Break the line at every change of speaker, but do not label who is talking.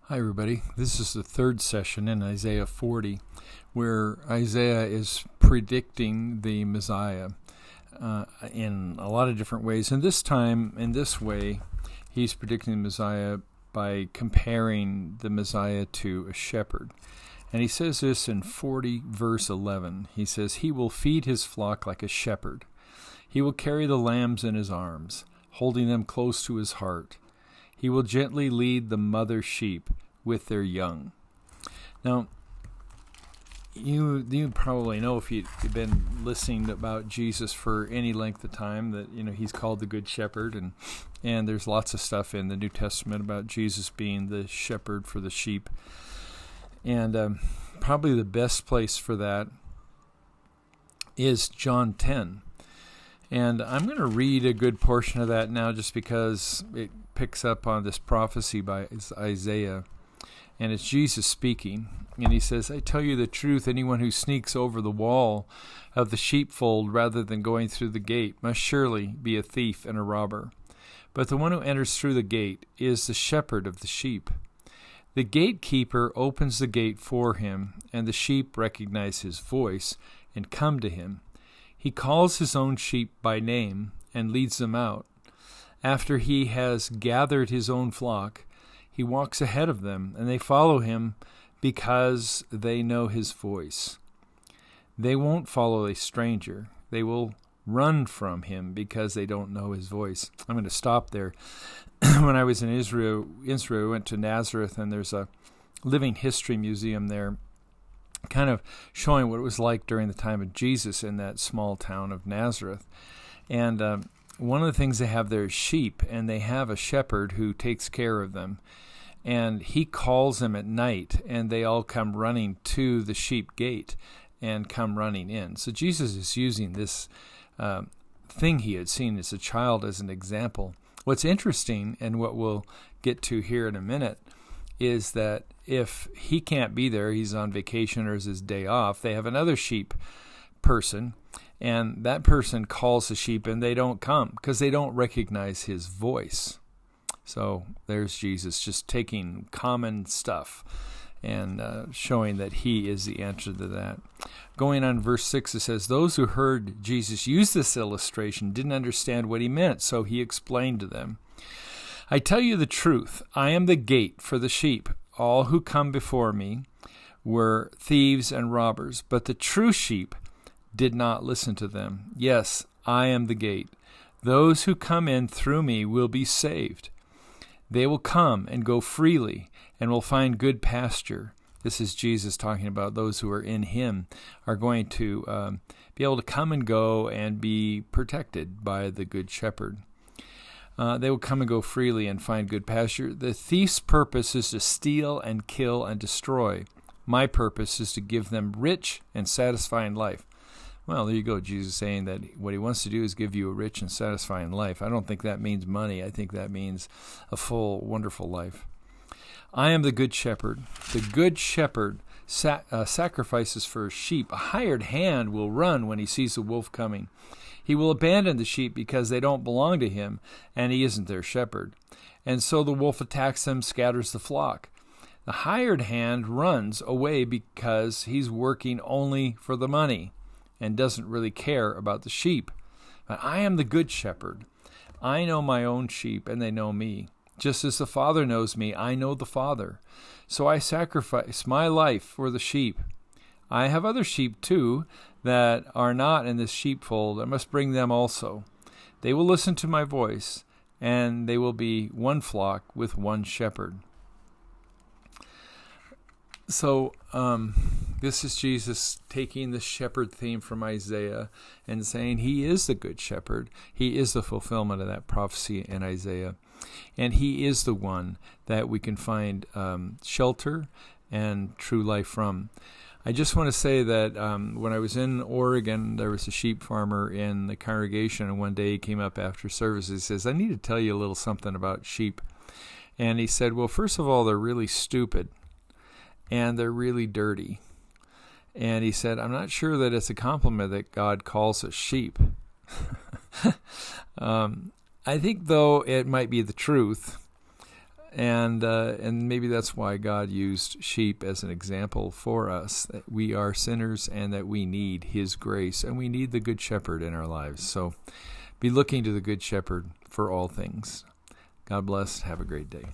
Hi, everybody. This is the third session in Isaiah 40, where Isaiah is predicting the Messiah in a lot of different ways. And this time, in this way, he's predicting the Messiah by comparing the Messiah to a shepherd. And he says this in 40, verse 11. He says, "He will feed his flock like a shepherd. He will carry the lambs in his arms, holding them close to his heart. He will gently lead the mother sheep with their young." Now, you probably know, if you've been listening about Jesus for any length of time, that he's called the Good Shepherd, and there's lots of stuff in the New Testament about Jesus being the shepherd for the sheep. And probably the best place for that is John 10. And I'm going to read a good portion of that now, just because it picks up on this prophecy by Isaiah. And it's Jesus speaking. And he says, "I tell you the truth, anyone who sneaks over the wall of the sheepfold rather than going through the gate must surely be a thief and a robber. But the one who enters through the gate is the shepherd of the sheep. The gatekeeper opens the gate for him, and the sheep recognize his voice and come to him. He calls his own sheep by name and leads them out. After he has gathered his own flock, he walks ahead of them, and they follow him because they know his voice. They won't follow a stranger. They will run from him because they don't know his voice." I'm going to stop there. When I was in Israel, we went to Nazareth, and there's a living history museum there, kind of showing what it was like during the time of Jesus in that small town of Nazareth. And one of the things they have there is sheep, and they have a shepherd who takes care of them. And he calls them at night, and they all come running to the sheep gate and come running in. So Jesus is using this thing he had seen as a child as an example. What's interesting, and what we'll get to here in a minute, is that if he can't be there, he's on vacation or is his day off, they have another sheep person, and that person calls the sheep, and they don't come because they don't recognize his voice. So there's Jesus just taking common stuff and showing that he is the answer to that. Going on verse 6, it says, "Those who heard Jesus use this illustration didn't understand what he meant, so he explained to them. I tell you the truth, I am the gate for the sheep. All who come before me were thieves and robbers, but the true sheep did not listen to them. Yes, I am the gate. Those who come in through me will be saved. They will come and go freely and will find good pasture." This is Jesus talking about those who are in him are going to be able to come and go and be protected by the Good Shepherd. They will come and go freely and find good pasture. The thief's purpose is to steal and kill and destroy. My purpose is to give them rich and satisfying life. Well, there you go. Jesus saying that what he wants to do is give you a rich and satisfying life. I don't think that means money. I think that means a full, wonderful life. I am the Good Shepherd. The Good Shepherd sacrifices for his sheep. A hired hand will run when he sees the wolf coming. He will abandon the sheep because they don't belong to him, and he isn't their shepherd. And so the wolf attacks them, scatters the flock. The hired hand runs away because he's working only for the money and doesn't really care about the sheep. But I am the Good Shepherd. I know my own sheep, and they know me. Just as the Father knows me, I know the Father. So I sacrifice my life for the sheep. I have other sheep too that are not in this sheepfold. I must bring them also. They will listen to my voice, and they will be one flock with one shepherd." So this is Jesus taking the shepherd theme from Isaiah and saying he is the Good Shepherd. He is the fulfillment of that prophecy in Isaiah. And he is the one that we can find shelter and true life from. I just want to say that when I was in Oregon, there was a sheep farmer in the congregation, and one day he came up after service. He says, "I need to tell you a little something about sheep." And he said, "Well, first of all, they're really stupid, and they're really dirty." And he said, "I'm not sure that it's a compliment that God calls us sheep." I think, though, it might be the truth. And maybe that's why God used sheep as an example for us, that we are sinners and that we need his grace, and we need the Good Shepherd in our lives. So be looking to the Good Shepherd for all things. God bless. Have a great day.